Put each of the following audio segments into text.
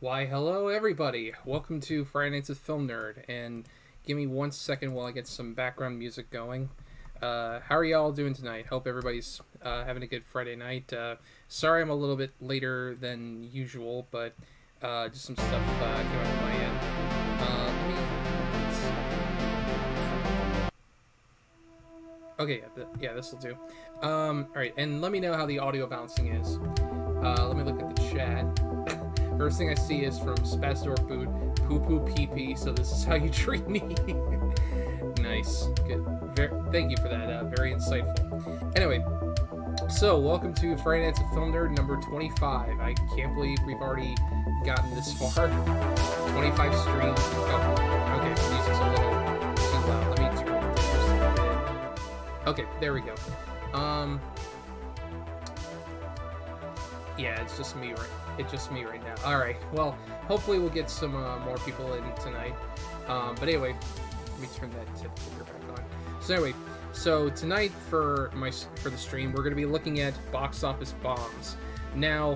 Why, hello everybody! Welcome to Friday Nights with FilmNerd, and give me 1 second while I get some background music going. How are y'all doing tonight? Hope everybody's having a good Friday night. Sorry I'm a little bit later than usual, but just some stuff came up on my end. Okay, yeah, this will do. Alright, and let me know how the audio bouncing is. Let me look at the chat. First thing I see is from Spastor Food, poo poo pee pee, so this is how you treat me. Nice. Good. Thank you for that. Very insightful. Anyway, so welcome to Friday Nights of Film Nerd number 25. I can't believe we've already gotten this far. 25 streams. Oh, okay, the music's a little too loud. Let me turn it just a bit. Okay, there we go. Yeah, it's just me right now. All right. Well, hopefully we'll get some more people in tonight. But anyway, let me turn that tip figure back on. So anyway, so tonight for the stream, we're going to be looking at box office bombs. Now,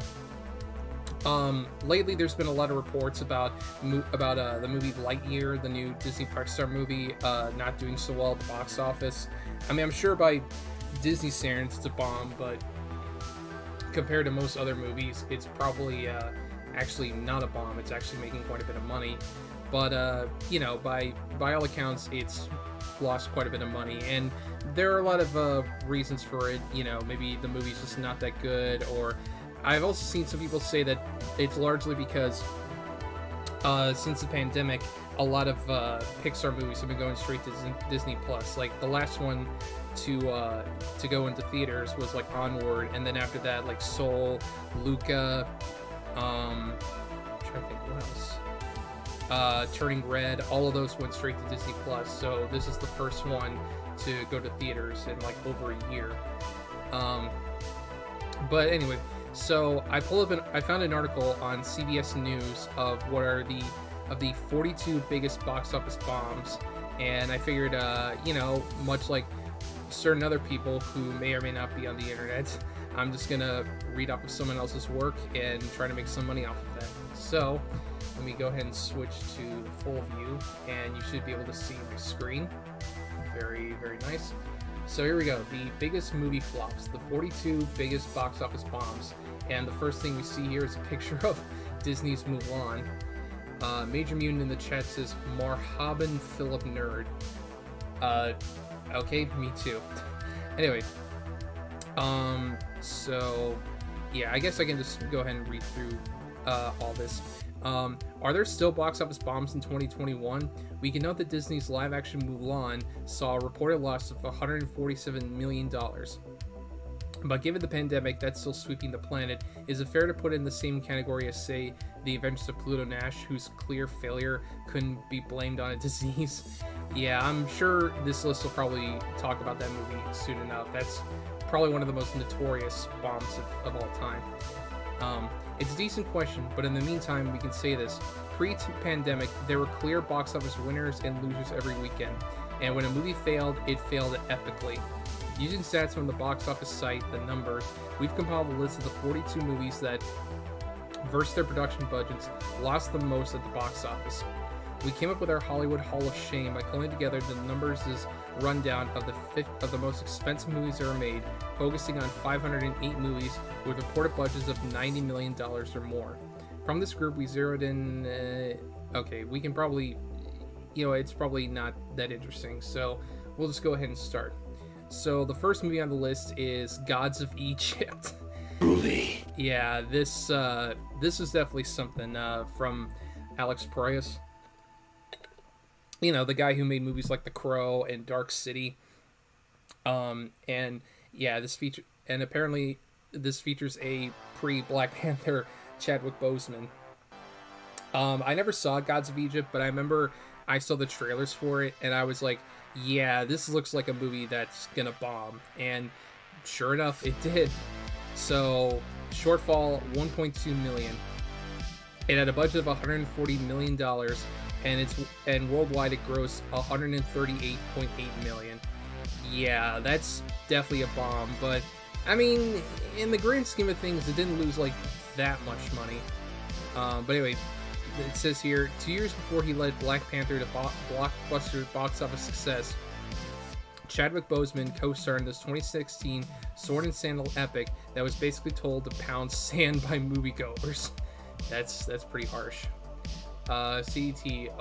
lately there's been a lot of reports about the movie Lightyear, the new Disney Pixar movie, not doing so well at the box office. I mean, I'm sure by Disney standards it's a bomb, but compared to most other movies, it's probably actually not a bomb. It's actually making quite a bit of money. But you know, by all accounts, it's lost quite a bit of money, and there are a lot of reasons for it. You know, maybe the movie's just not that good, or I've also seen some people say that it's largely because since the pandemic, a lot of Pixar movies have been going straight to Disney Plus. Like the last one to go into theaters was like Onward, and then after that, like Soul, Luca, I'm trying to think what else. Turning Red, all of those went straight to Disney Plus. So this is the first one to go to theaters in like over a year. But anyway, so I found an article on CBS News of what are the 42 biggest box office bombs, and I figured, you know, much like certain other people who may or may not be on the internet, I'm just gonna read off of someone else's work and try to make some money off of that. So let me go ahead and switch to the full view, and you should be able to see my screen. Very, very nice. So here we go, the biggest movie flops, the 42 biggest box office bombs, and the first thing we see here is a picture of Disney's Mulan. Major Mutant in the chat says, Marhaban Philip Nerd. Okay, me too. Anyway, so yeah, I guess I can just go ahead and read through all this. Are there still box office bombs in 2021? We can note that Disney's live-action Mulan saw a reported loss of $147 million. But given the pandemic that's still sweeping the planet, is it fair to put it in the same category as, say, The Adventures of Pluto Nash, whose clear failure couldn't be blamed on a disease? Yeah, I'm sure this list will probably talk about that movie soon enough. That's probably one of the most notorious bombs of all time. It's a decent question, but in the meantime, we can say this. Pre-pandemic, there were clear box office winners and losers every weekend, and when a movie failed, it failed epically. Using stats from the box office site, The Numbers, we've compiled a list of the 42 movies that, versus their production budgets, lost the most at the box office. We came up with our Hollywood Hall of Shame by calling together The Numbers' rundown of the most expensive movies ever made, focusing on 508 movies with reported budgets of $90 million or more. From this group, we zeroed in... okay, we can probably... You know, it's probably not that interesting, so we'll just go ahead and start. So the first movie on the list is Gods of Egypt. Truly. Yeah, this is definitely something from Alex Proyas. You know, the guy who made movies like The Crow and Dark City. And yeah, apparently this features a pre-Black Panther Chadwick Boseman. I never saw Gods of Egypt, but I remember I saw the trailers for it, and I was like, yeah, this looks like a movie that's gonna bomb. And sure enough, it did. So, shortfall, $1.2 million. It had a budget of $140 million, and worldwide it grossed $138.8 million. Yeah, that's definitely a bomb, but I mean, in the grand scheme of things, it didn't lose like that much money. But anyway, it says here, 2 years before he led Black Panther to blockbuster box office success, Chadwick Boseman co-starred in this 2016 sword and sandal epic that was basically told to pound sand by moviegoers. That's pretty harsh. CET,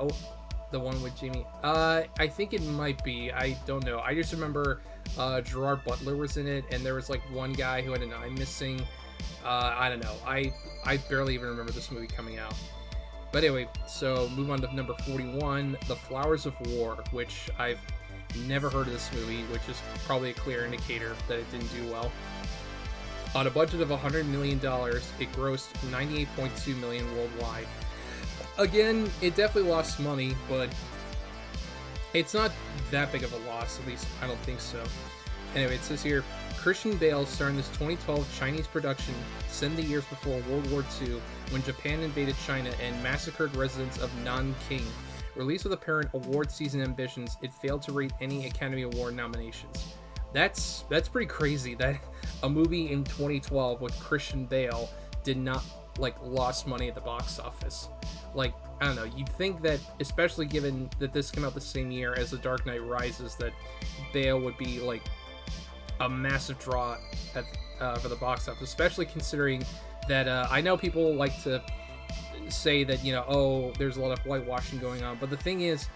The one with Jamie. I think it might be. I don't know. I just remember Gerard Butler was in it, and there was like one guy who had an eye missing. I don't know. I barely even remember this movie coming out. But anyway, so move on to number 41, The Flowers of War, which I've never heard of this movie, which is probably a clear indicator that it didn't do well. On a budget of $100 million, it grossed $98.2 million worldwide. Again, it definitely lost money, but it's not that big of a loss, at least I don't think so. Anyway, it says here, Christian Bale starred in this 2012 Chinese production 70 years before World War II, when Japan invaded China and massacred residents of Nanking. Released with apparent award season ambitions, it failed to rate any Academy Award nominations. That's pretty crazy that a movie in 2012 with Christian Bale did not, like, lost money at the box office. Like, I don't know, you'd think that, especially given that this came out the same year as The Dark Knight Rises, that Bale would be, like, a massive draw for the box office, especially considering that I know people like to say that, you know, oh, there's a lot of whitewashing going on, but the thing is,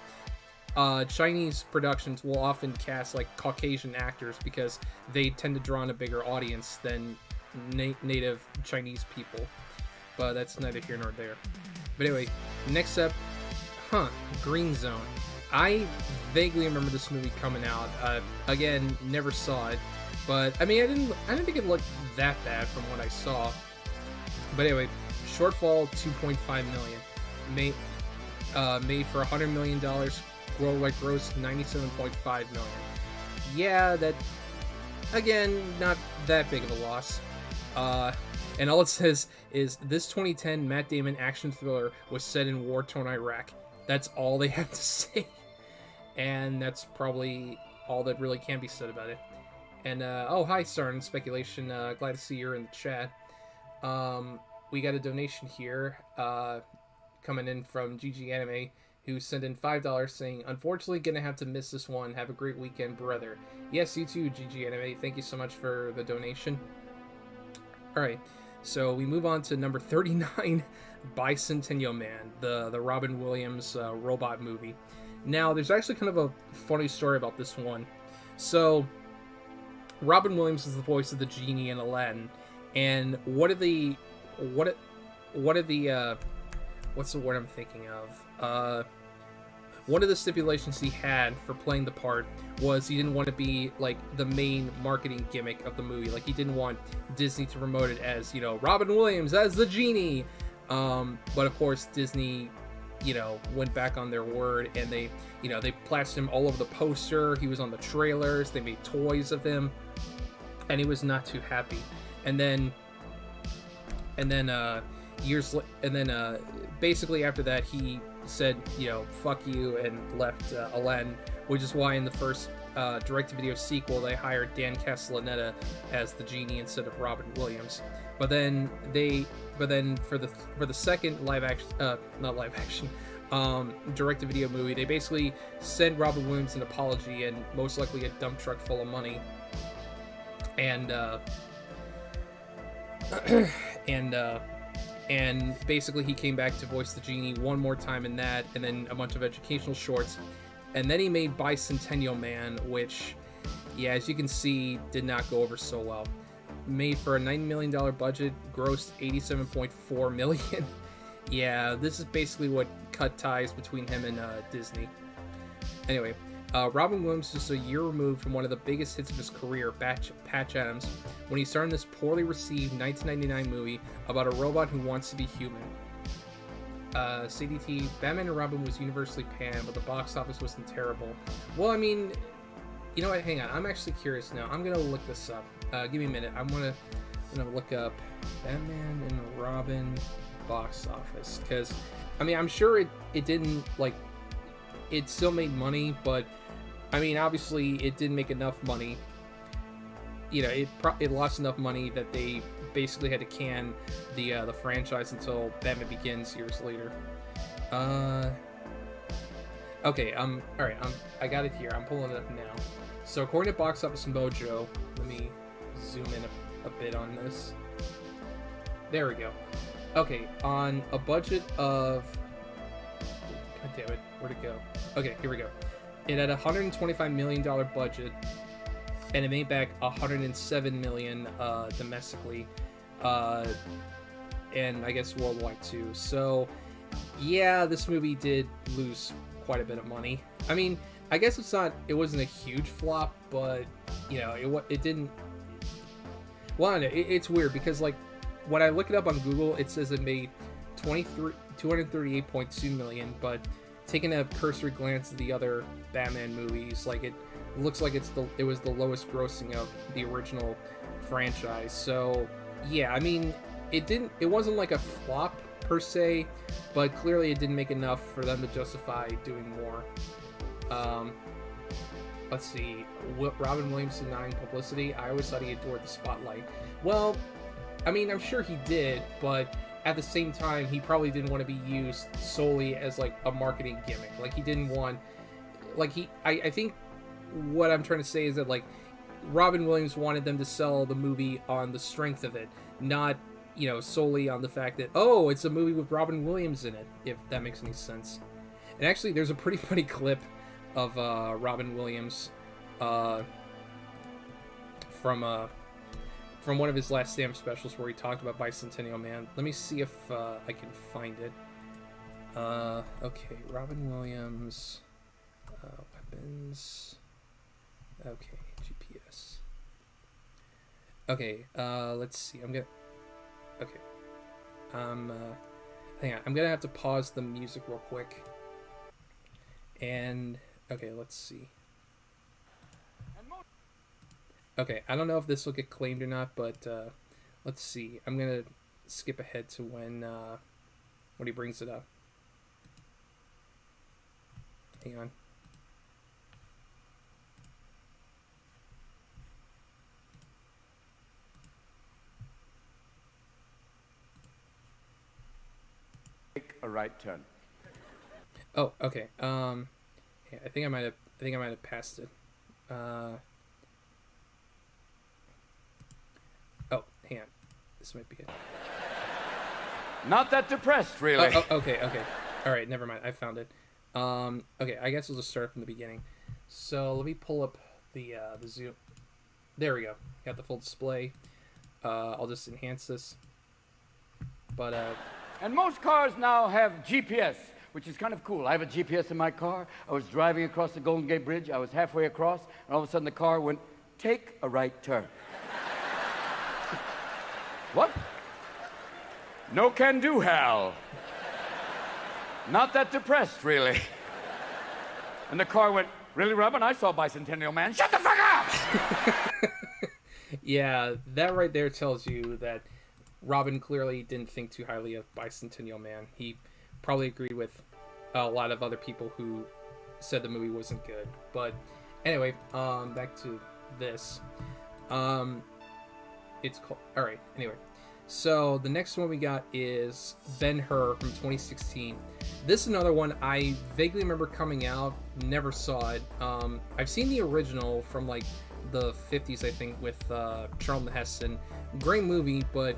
Chinese productions will often cast like Caucasian actors because they tend to draw in a bigger audience than native Chinese people, but that's neither here nor there. But anyway, next up, Green Zone. I vaguely remember this movie coming out. Again, never saw it, but I mean, I didn't think it looked that bad from what I saw. But anyway, shortfall 2.5 million, made for $100 million, worldwide gross 97.5 million. Yeah, that again, not that big of a loss. And all it says is this 2010 Matt Damon action thriller was set in war-torn Iraq. That's all they have to say. And that's probably all that really can be said about it. And, oh, hi, Sarn, Speculation. Glad to see you're in the chat. We got a donation here coming in from GG Anime, who sent in $5 saying, unfortunately, gonna have to miss this one. Have a great weekend, brother. Yes, you too, GG Anime. Thank you so much for the donation. Alright, so we move on to number 39, Bicentennial Man, the Robin Williams robot movie. Now, there's actually kind of a funny story about this one. So, Robin Williams is the voice of the genie in Aladdin, and what's the word I'm thinking of? One of the stipulations he had for playing the part was he didn't want to be, like, the main marketing gimmick of the movie. Like, he didn't want Disney to promote it as, you know, Robin Williams as the genie. But of course, Disney, you know, went back on their word, and they plastered him all over the poster. He was on the trailers. They made toys of him, and he was not too happy. And then basically after that, he said, you know, fuck you, and left Aladdin, which is why in the first direct-to-video sequel they hired Dan Castellaneta as the genie instead of Robin Williams. But then for the second direct-to-video movie, they basically sent Robin Williams an apology and most likely a dump truck full of money, and basically he came back to voice the genie one more time in that, and then a bunch of educational shorts, and then he made Bicentennial Man, which, yeah, as you can see, did not go over so well. Made for a $90 million budget, grossed $87.4 million. Yeah, this is basically what cut ties between him and Disney. Anyway, Robin Williams is just a year removed from one of the biggest hits of his career, Patch Adams, when he starred in this poorly received 1999 movie about a robot who wants to be human. CDT, Batman and Robin was universally panned, but the box office wasn't terrible. Well, I mean, you know what, hang on, I'm actually curious now. I'm gonna look this up. Give me a minute. I'm gonna look up Batman and Robin box office, because, I mean, I'm sure it didn't, like, it still made money, but I mean, obviously it didn't make enough money. You know, it lost enough money that they basically had to can the franchise until Batman Begins years later. Okay, all right, I got it here. I'm pulling it up now. So according to Box Office Mojo, let me zoom in a bit on this. There we go. Okay, on a budget of, god damn it, Where'd it go? Okay, here we go. It had a $125 million budget, and it made back $107 million domestically, and I guess worldwide too. So, yeah, this movie did lose quite a bit of money. I mean, I guess it wasn't a huge flop, but you know, it didn't. Well, I don't know, it's weird because like when I look it up on Google, it says it made $238.2 million, but taking a cursory glance at the other Batman movies, like it looks like it was the lowest grossing of the original franchise. So yeah, I mean, it wasn't like a flop per se, but clearly it didn't make enough for them to justify doing more. Let's see, Robin Williams denying publicity. I always thought he adored the spotlight. Well, I mean, I'm sure he did, but at the same time, he probably didn't want to be used solely as like a marketing gimmick. Like he didn't want, like I think what I'm trying to say is that like Robin Williams wanted them to sell the movie on the strength of it, not, you know, solely on the fact that, oh, it's a movie with Robin Williams in it, if that makes any sense. And actually, there's a pretty funny clip of Robin Williams from one of his last stand-up specials where he talked about Bicentennial Man. Let me see if I can find it. Okay, Robin Williams, weapons. Okay, GPS. Okay, let's see. Okay. Hang on. I'm gonna have to pause the music real quick. And okay, let's see. Okay, I don't know if this will get claimed or not, but let's see. I'm gonna skip ahead to when he brings it up. Hang on. Take a right turn. Oh, okay. Yeah, I think I might have passed it. Oh, hang on. This might be it. Not that depressed, really. Oh, okay. All right, never mind. I found it. Okay, I guess we'll just start from the beginning. So let me pull up the zoom. There we go. Got the full display. I'll just enhance this. But And most cars now have GPS, which is kind of cool. I have a GPS in my car. I was driving across the Golden Gate Bridge. I was halfway across, and all of a sudden the car went, take a right turn. What? No can do, Hal. Not that depressed, really. And the car went, really, Robin? I saw Bicentennial Man. Shut the fuck up! Yeah, that right there tells you that Robin clearly didn't think too highly of Bicentennial Man. He probably agreed with a lot of other people who said the movie wasn't good. But anyway, back to this. It's called... Alright, anyway. So the next one we got is Ben-Hur from 2016. This is another one I vaguely remember coming out, never saw it. I've seen the original from like the 50s, I think, with Charlton Heston. Great movie, but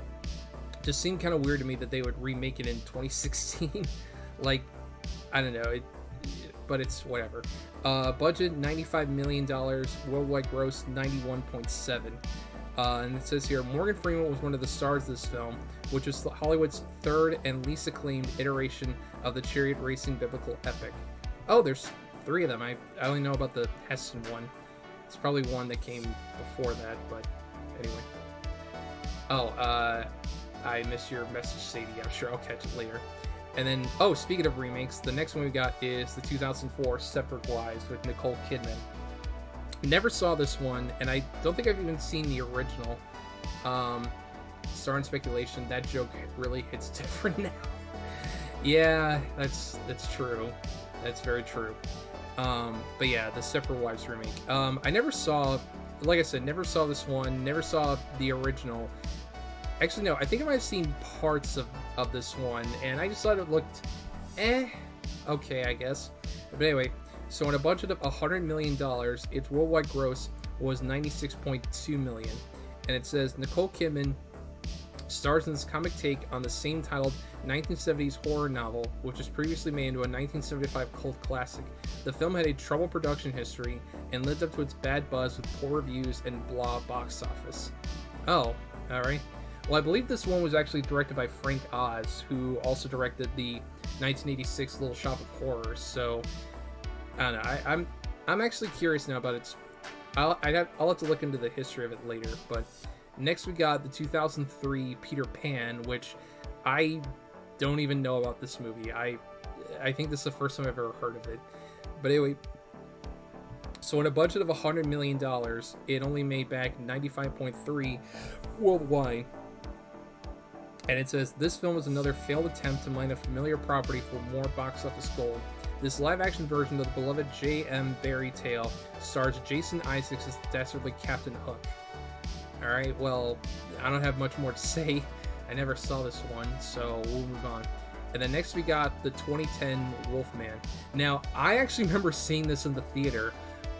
just seemed kind of weird to me that they would remake it in 2016. Like, I don't know, but it's whatever. Budget $95 million, worldwide gross 91.7. And it says here, Morgan Freeman was one of the stars of this film, which was Hollywood's third and least acclaimed iteration of the chariot racing biblical epic. Oh, there's 3 of them. I only know about the Heston one. It's probably one that came before that, but anyway. Oh, I missed your message, Sadie. I'm sure I'll catch it later. And then, oh, speaking of remakes, the next one we got is the 2004 Stepford Wives with Nicole Kidman. Never saw this one, and I don't think I've even seen the original. Starring speculation, that joke really hits different now. Yeah, that's true. That's very true. But yeah, the Stepford Wives remake. I never saw, like I said, never saw this one. Never saw the original. Actually, no, I think I might have seen parts of this one, and I just thought it looked, okay, I guess. But anyway, so on a budget of $100 million, its worldwide gross was $96.2 million. And it says Nicole Kidman stars in this comic take on the same titled 1970s horror novel, which was previously made into a 1975 cult classic. The film had a troubled production history and lived up to its bad buzz with poor reviews and blah box office. Oh, alright. Well, I believe this one was actually directed by Frank Oz, who also directed the 1986 Little Shop of Horrors. So, I don't know. I'm actually curious now about its. I'll have to look into the history of it later. But next we got the 2003 Peter Pan, which I don't even know about this movie. I think this is the first time I've ever heard of it. But anyway, so on a budget of $100 million, it only made back 95.3 worldwide. And it says, this film was another failed attempt to mine a familiar property for more box office gold. This live-action version of the beloved J.M. Barrie tale stars Jason Isaacs as the dastardly Captain Hook. Alright, well, I don't have much more to say. I never saw this one, so we'll move on. And then next we got the 2010 Wolfman. Now, I actually remember seeing this in the theater.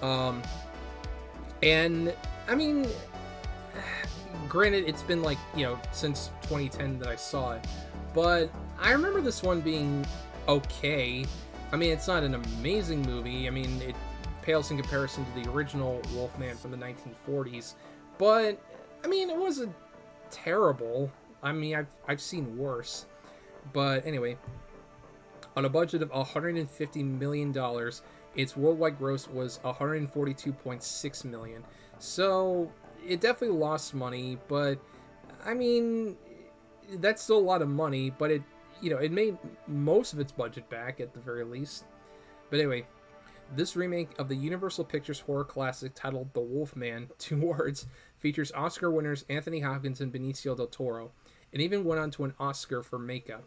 And, I mean, granted, it's been like, since 2010 that I saw it. But I remember this one being okay. I mean, it's not an amazing movie. I mean, it pales in comparison to the original Wolfman from the 1940s. But, I mean, it wasn't terrible. I mean, I've seen worse. But anyway, on a budget of $150 million, its worldwide gross was $142.6 million. So it definitely lost money, but I mean, that's still a lot of money, but it made most of its budget back at the very least. But anyway, this remake of the Universal Pictures horror classic titled The Wolfman, 2 words, features Oscar winners Anthony Hopkins and Benicio del Toro, and even went on to an Oscar for makeup.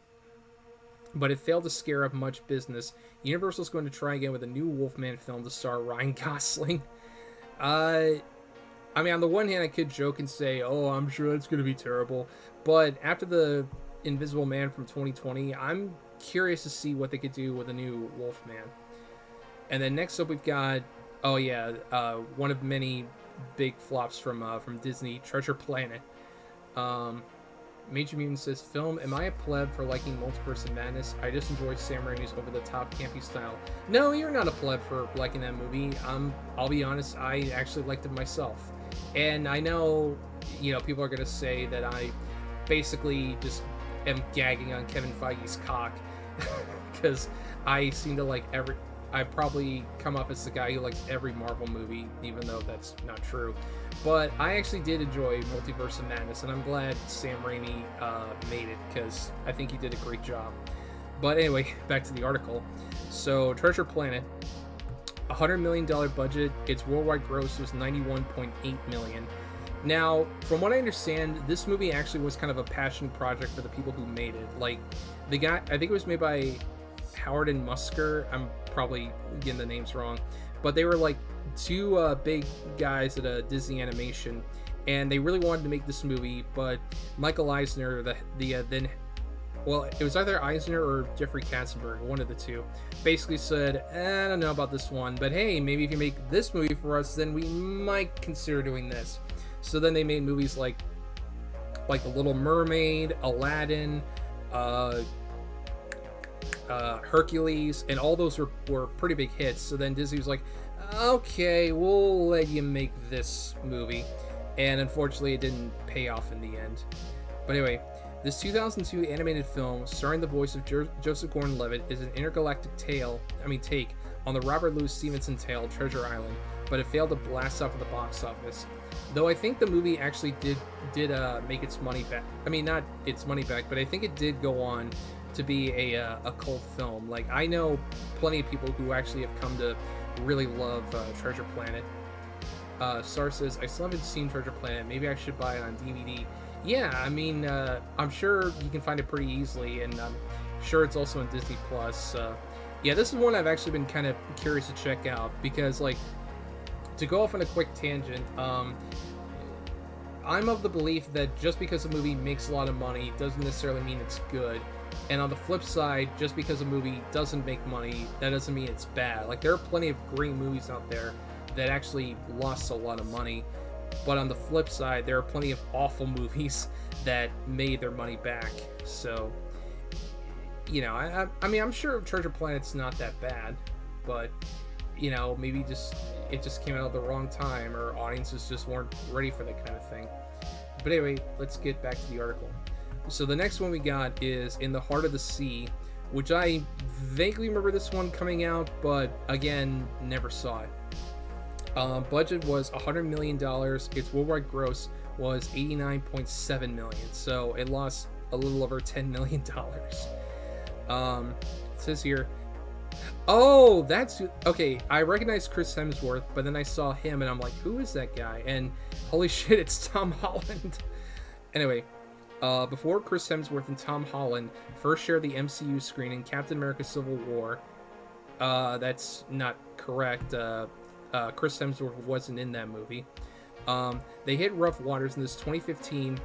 But it failed to scare up much business. Universal's going to try again with a new Wolfman film to star Ryan Gosling. I mean, on the one hand, I could joke and say, oh, I'm sure that's going to be terrible. But after the Invisible Man from 2020, I'm curious to see what they could do with a new Wolfman. And then next up we've got, one of many big flops from Disney, Treasure Planet. Major Mutant says, film, am I a pleb for liking Multiverse of Madness? I just enjoy Sam Raimi's over-the-top campy style. No, you're not a pleb for liking that movie. I'll be honest, I actually liked it myself. And I know, people are going to say that I basically just am gagging on Kevin Feige's cock. Because I seem to I probably come off as the guy who likes every Marvel movie, even though that's not true. But I actually did enjoy Multiverse of Madness, and I'm glad Sam Raimi made it, because I think he did a great job. But anyway, back to the article. So, Treasure Planet, $100 million budget, its worldwide gross was $91.8 million. Now, from what I understand, this movie actually was kind of a passion project for the people who made it. Like, the guy, I think it was made by Howard and Musker. I'm probably getting the names wrong, but they were like 2 big guys at Disney Animation, and they really wanted to make this movie. But Michael Eisner, it was either Eisner or Jeffrey Katzenberg, one of the two, basically said, I don't know about this one, but hey, maybe if you make this movie for us, then we might consider doing this. So then they made movies like The Little Mermaid, Aladdin, Hercules, and all those were pretty big hits. So then Disney was like, okay, we'll let you make this movie. And unfortunately, it didn't pay off in the end. But anyway, this 2002 animated film, starring the voice of Joseph Gordon-Levitt, is an intergalactic take on the Robert Louis Stevenson tale Treasure Island, but it failed to blast off at the box office. Though I think the movie actually did make its money back. I mean, not its money back, but I think it did go on to be a cult film. Like, I know plenty of people who actually have come to really love Treasure Planet. Star says, I still haven't seen Treasure Planet. Maybe I should buy it on DVD. Yeah, I mean, I'm sure you can find it pretty easily, and I'm sure it's also on Disney Plus. Yeah, this is one I've actually been kind of curious to check out, because, like, to go off on a quick tangent, I'm of the belief that just because a movie makes a lot of money doesn't necessarily mean it's good. And on the flip side, just because a movie doesn't make money, that doesn't mean it's bad. Like, there are plenty of great movies out there that actually lost a lot of money. But on the flip side, there are plenty of awful movies that made their money back. So, you know, I mean, I'm sure Treasure Planet's not that bad, but, you know, maybe it just came out at the wrong time, or audiences just weren't ready for that kind of thing. But anyway, let's get back to the article. So the next one we got is In the Heart of the Sea, which I vaguely remember this one coming out, but again, never saw it. Budget was $100 million. Its worldwide gross was $89.7 million, so it lost a little over $10 million. It says here, oh, that's okay. I recognize Chris Hemsworth, but then I saw him and I'm like, who is that guy? And holy shit, it's Tom Holland. Anyway, before Chris Hemsworth and Tom Holland first shared the MCU screen in Captain America Civil War, that's not correct. Chris Hemsworth wasn't in that movie. They hit rough waters in this 2015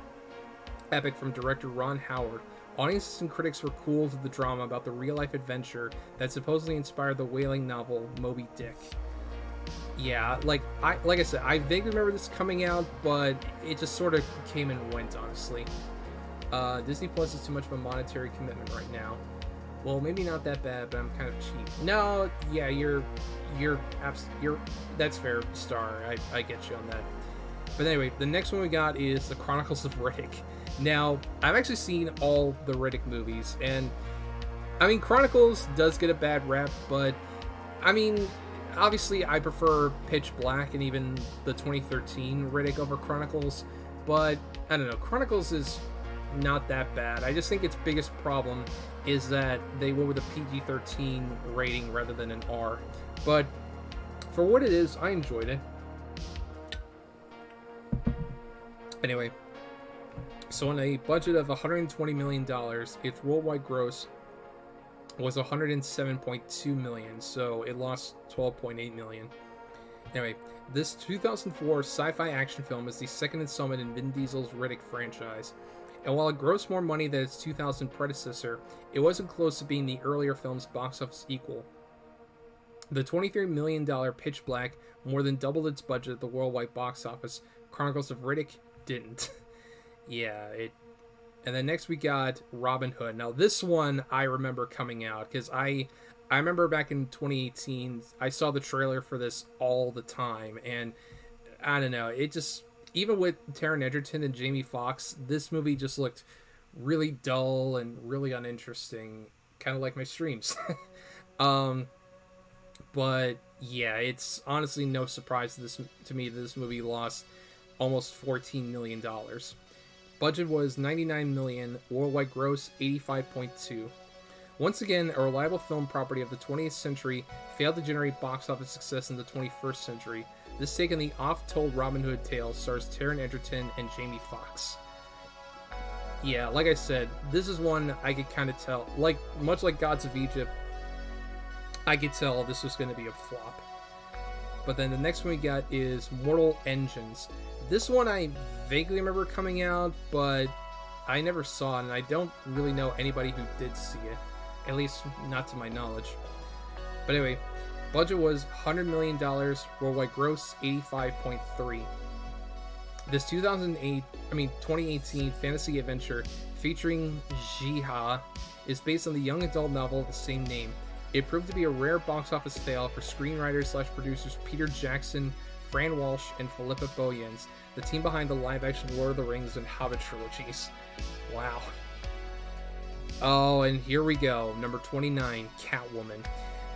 epic from director Ron Howard. Audiences and critics were cool to the drama about the real-life adventure that supposedly inspired the whaling novel Moby Dick. Yeah, like I said, I vaguely remember this coming out, but it just sort of came and went, honestly. Disney Plus is too much of a monetary commitment right now. Well, maybe not that bad, but I'm kind of cheap. No, yeah, you're that's fair, Star. I get you on that. But anyway, the next one we got is The Chronicles of Riddick. Now, I've actually seen all the Riddick movies, and I mean, Chronicles does get a bad rap, but I mean, obviously I prefer Pitch Black and even the 2013 Riddick over Chronicles, but I don't know, Chronicles is not that bad. I just think its biggest problem is that they went with a PG-13 rating rather than an R. But for what it is, I enjoyed it. Anyway, so on a budget of $120 million, its worldwide gross was $107.2 million, so it lost $12.8 million. Anyway, this 2004 sci-fi action film is the second installment in Vin Diesel's Riddick franchise. And while it grossed more money than its 2000 predecessor, it wasn't close to being the earlier film's box office equal. The $23 million Pitch Black more than doubled its budget at the worldwide box office. Chronicles of Riddick didn't. Yeah, it... And then next we got Robin Hood. Now this one I remember coming out, because I remember back in 2018, I saw the trailer for this all the time, and I don't know, it just... Even with Taron Egerton and Jamie Foxx, this movie just looked really dull and really uninteresting, kind of like my streams. But yeah, it's honestly no surprise to me that this movie lost almost $14 million. Budget was $99 million, worldwide gross $85.2. Once again, a reliable film property of the 20th century failed to generate box office success in the 21st century. This take on the oft-told Robin Hood tale stars Taron Egerton and Jamie Foxx. Yeah, like I said, this is one I could kind of tell, much like Gods of Egypt, I could tell this was going to be a flop. But then the next one we got is Mortal Engines. This one I vaguely remember coming out, but I never saw it, and I don't really know anybody who did see it. At least, not to my knowledge. But anyway, budget was $100 million, worldwide gross $85.3. This 2018 fantasy adventure featuring Jiha is based on the young adult novel of the same name. It proved to be a rare box office fail for screenwriters/producers Peter Jackson, Fran Walsh, and Philippa Boyens, the team behind the live-action Lord of the Rings and Hobbit trilogies. Wow. Oh, and here we go. Number 29, Catwoman.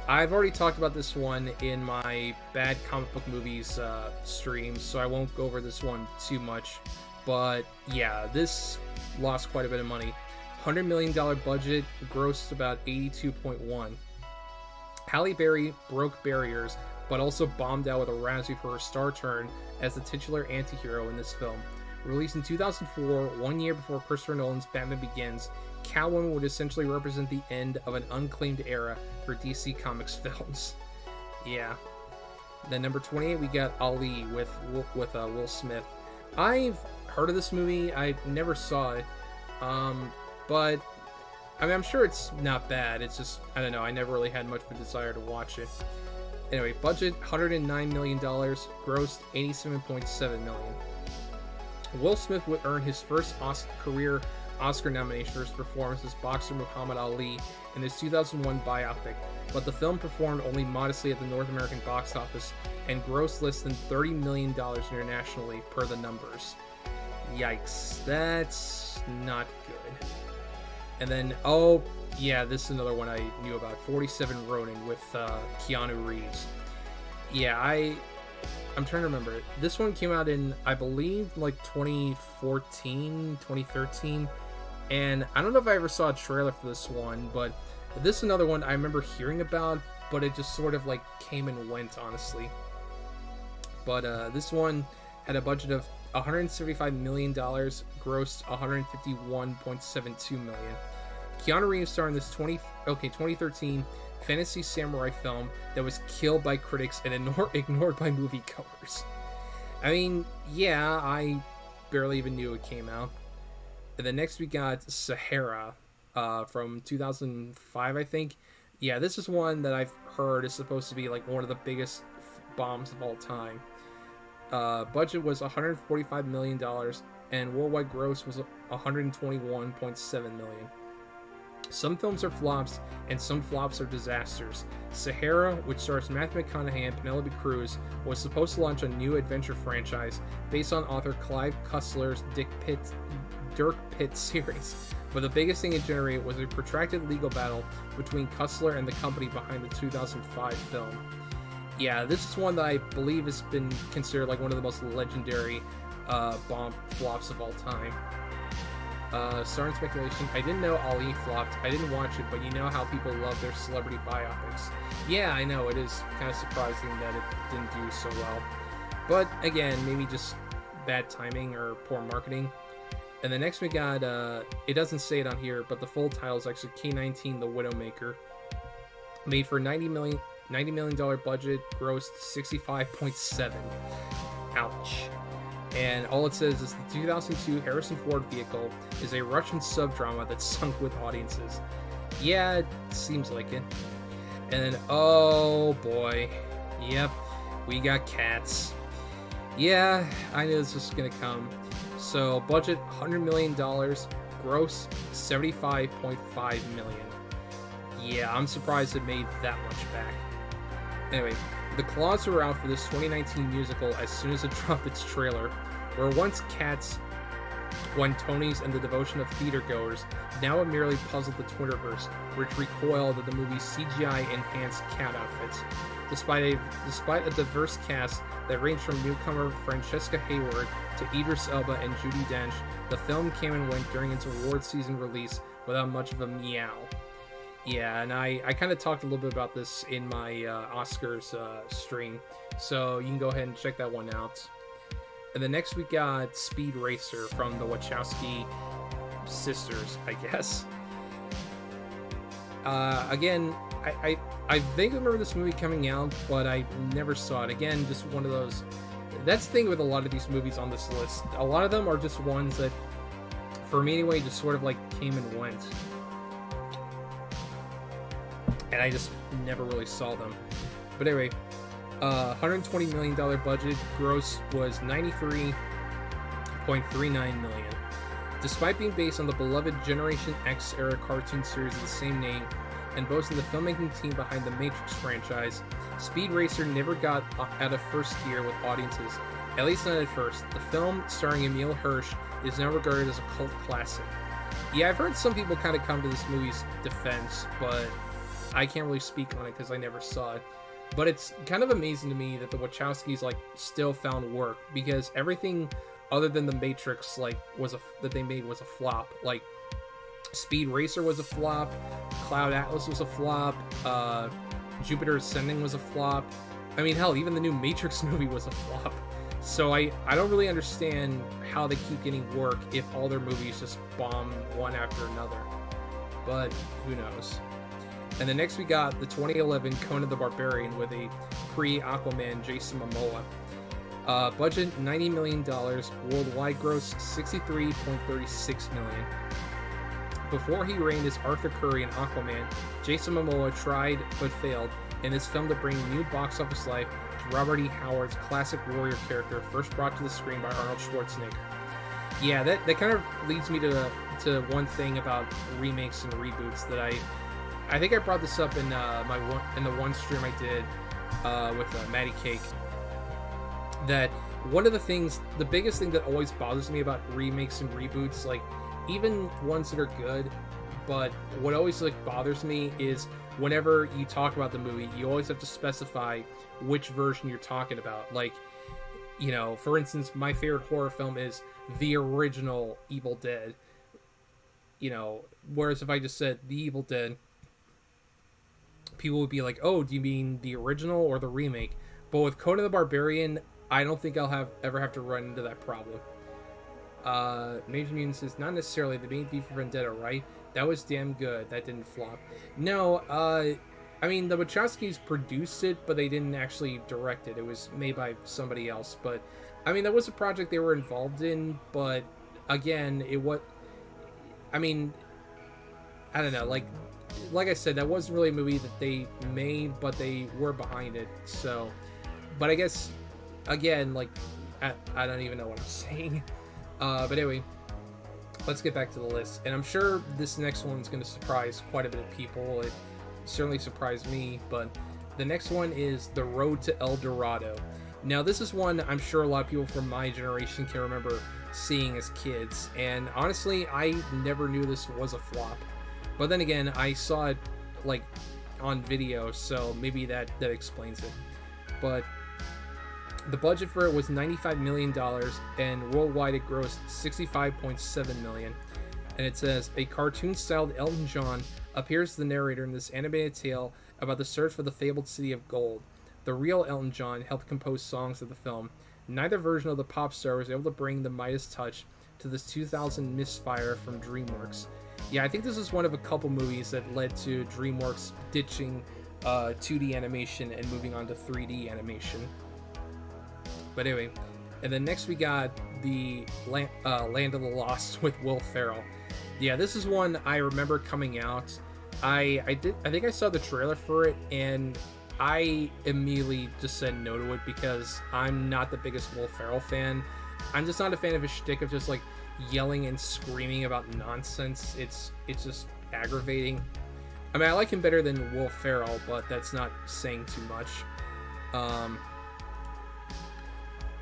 I've already talked about this one in my bad comic book movies stream, so I won't go over this one too much. But yeah, this lost quite a bit of money. $100 million budget, grossed about 82.1. Halle Berry broke barriers, but also bombed out with a Razzie for her star turn as the titular anti-hero in this film. Released in 2004, 1 year before Christopher Nolan's Batman Begins, Catwoman would essentially represent the end of an unclaimed era for DC Comics films. Yeah. Then number 28, we got Ali with Will Smith. I've heard of this movie. I never saw it. But I mean, I'm sure it's not bad. It's just, I don't know, I never really had much of a desire to watch it. Anyway, budget $109 million, grossed $87.7 million. Will Smith would earn his first career Oscar nomination for his performance as boxer Muhammad Ali in his 2001 biopic, but the film performed only modestly at the North American box office and grossed less than $30 million internationally per the numbers. Yikes, that's not good. And then, oh yeah, this is another one I knew about, 47 Ronin with Keanu Reeves. Yeah, I'm trying to remember. This one came out in, I believe, like 2014, 2013. And I don't know if I ever saw a trailer for this one, but this is another one I remember hearing about, but it just sort of like came and went, honestly. But this one had a budget of $175 million, grossed $151.72 million. Keanu Reeves starred in this 2013 fantasy samurai film that was killed by critics and ignored by moviegoers. I mean, yeah, I barely even knew it came out. And then next we got Sahara from 2005, I think. Yeah, this is one that I've heard is supposed to be like one of the biggest bombs of all time. Budget was $145 million, and worldwide gross was $121.7 million. Some films are flops, and some flops are disasters. Sahara, which stars Matthew McConaughey and Penelope Cruz, was supposed to launch a new adventure franchise based on author Clive Cussler's Dirk Pitt series. But the biggest thing it generated was a protracted legal battle between Cussler and the company behind the 2005 film. Yeah, this is one that I believe has been considered like one of the most legendary bomb flops of all time. Starring speculation, I didn't know Ali flopped. I didn't watch it, but you know how people love their celebrity biopics. Yeah, I know, it is kind of surprising that it didn't do so well. But again, maybe just bad timing or poor marketing. And the next we got, it doesn't say it on here, but the full title is actually K-19 The Widowmaker. Made for $90 million budget, grossed 65.7. Ouch. And all it says is the 2002 Harrison Ford vehicle is a Russian subdrama that sunk with audiences. Yeah, it seems like it. And then, oh boy. Yep, we got Cats. Yeah, I knew this was gonna come. So, budget $100 million, gross $75.5 million. Yeah, I'm surprised it made that much back. Anyway, the claws were out for this 2019 musical as soon as it dropped its trailer. Where once Cats won Tonys and the devotion of theatergoers, now it merely puzzled the Twitterverse, which recoiled at the movie's CGI-enhanced cat outfits. Despite a diverse cast that ranged from newcomer Francesca Hayward to Idris Elba and Judi Dench, the film came and went during its award season release without much of a meow. Yeah, and I kind of talked a little bit about this in my Oscars stream, so you can go ahead and check that one out. And then next we got Speed Racer from the Wachowski sisters, I guess. Again, I vaguely remember this movie coming out, but I never saw it. Again, just one of those... That's the thing with a lot of these movies on this list. A lot of them are just ones that, for me anyway, just sort of like came and went. And I just never really saw them. But anyway, $120 million budget, gross was $93.39 million. Despite being based on the beloved Generation X era cartoon series of the same name, and boasting the filmmaking team behind the Matrix franchise, Speed Racer never got out of first gear with audiences, at least not at first. The film, starring Emile Hirsch, is now regarded as a cult classic. Yeah, I've heard some people kind of come to this movie's defense, but I can't really speak on it because I never saw it. But it's kind of amazing to me that the Wachowskis like still found work, because everything other than the Matrix that they made was a flop. Like Speed Racer was a flop, Cloud Atlas was a flop, Jupiter Ascending was a flop. I mean, hell, even the new Matrix movie was a flop. So I don't really understand how they keep getting work if all their movies just bomb one after another. But who knows. And then next we got the 2011 Conan the Barbarian with a pre-Aquaman Jason Momoa. Budget $90 million, worldwide gross $63.36 million. Before he reigned as Arthur Curry in Aquaman, Jason Momoa tried but failed in this film to bring new box office life to Robert E. Howard's classic warrior character, first brought to the screen by Arnold Schwarzenegger. Yeah, that kind of leads me to one thing about remakes and reboots that I think I brought this up in the one stream I did with Maddie Cake. That one of the biggest thing that always bothers me about remakes and reboots, like even ones that are good, but what always bothers me is whenever you talk about the movie, you always have to specify which version you're talking about. Like, you know, for instance, my favorite horror film is the original Evil Dead. You know, whereas if I just said the Evil Dead, people would be like, "Oh, do you mean the original or the remake?" But with Conan the Barbarian, I don't think I'll ever have to run into that problem. Major Mutant says, not necessarily. The main V for Vendetta, right? That was damn good. That didn't flop. No, I mean, the Wachowskis produced it, but they didn't actually direct it. It was made by somebody else. But, I mean, that was a project they were involved in, but, again, I mean, I don't know, like I said, that wasn't really a movie that they made, but they were behind it, so, but I guess, again, like, I don't even know what I'm saying, but anyway, let's get back to the list, and I'm sure this next one's going to surprise quite a bit of people. It certainly surprised me, but the next one is The Road to El Dorado. Now, this is one I'm sure a lot of people from my generation can remember seeing as kids, and honestly, I never knew this was a flop. But then again, I saw it like on video, so maybe that explains it. But the budget for it was $95 million, and worldwide it grossed $65.7 million. And it says, a cartoon-styled Elton John appears as the narrator in this animated tale about the search for the fabled city of gold. The real Elton John helped compose songs of the film. Neither version of the pop star was able to bring the Midas touch to this 2000 misfire from DreamWorks. Yeah, I think this is one of a couple movies that led to DreamWorks ditching 2D animation and moving on to 3D animation. But anyway, and then next we got the Land of the Lost with Will Ferrell. Yeah, this is one I remember coming out. I think I saw the trailer for it, and I immediately just said no to it because I'm not the biggest Will Ferrell fan. I'm just not a fan of his shtick of just like yelling and screaming about nonsense. It's just aggravating. I mean, I like him better than Will Ferrell, but that's not saying too much.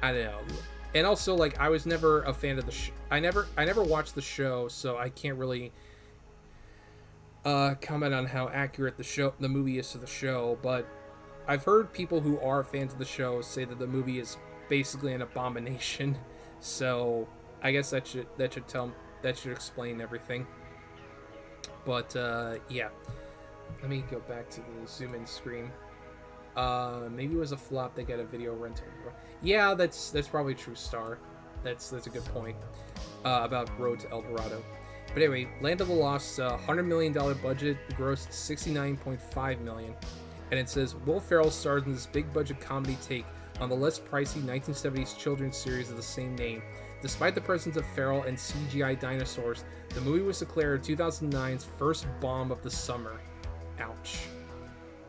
I don't know. And also, like, I was never a fan of the I never watched the show, so I can't really comment on how accurate the movie is to the show, but I've heard people who are fans of the show say that the movie is basically an abomination. So I guess that should explain everything. But yeah, let me go back to the zoom in screen. Maybe it was a flop. They got a video rental. Yeah, that's probably true. Star. That's a good point about Road to El Dorado. But anyway, Land of the Lost, $100 million budget, grossed $69.5 million. And it says, Will Ferrell stars in this big-budget comedy take on the less pricey 1970s children's series of the same name. Despite the presence of Ferrell and CGI dinosaurs, the movie was declared 2009's first bomb of the summer. Ouch.